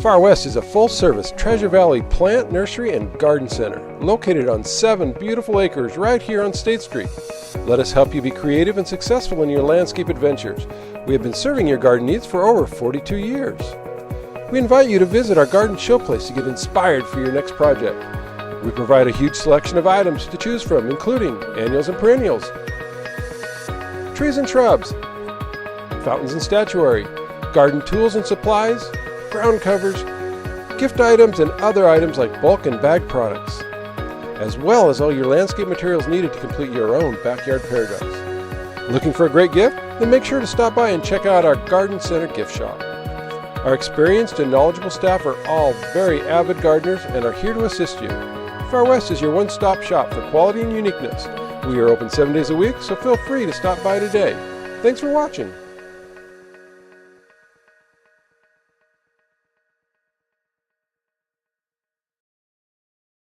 FarWest is a full-service Treasure Valley plant, nursery, and garden center located on 7 beautiful acres right here on State Street. Let us help you be creative and successful in your landscape adventures. We have been serving your garden needs for over 42 years. We invite you to visit our garden showplace to get inspired for your next project. We provide a huge selection of items to choose from, including annuals and perennials, trees and shrubs, fountains and statuary, garden tools and supplies, ground covers, gift items, and other items like bulk and bag products, as well as all your landscape materials needed to complete your own backyard paradise. Looking for a great gift? Then make sure to stop by and check out our Garden Center gift shop. Our experienced and knowledgeable staff are all very avid gardeners and are here to assist you. FarWest is your one-stop shop for quality and uniqueness. We are open 7 days a week, so feel free to stop by today. Thanks for watching.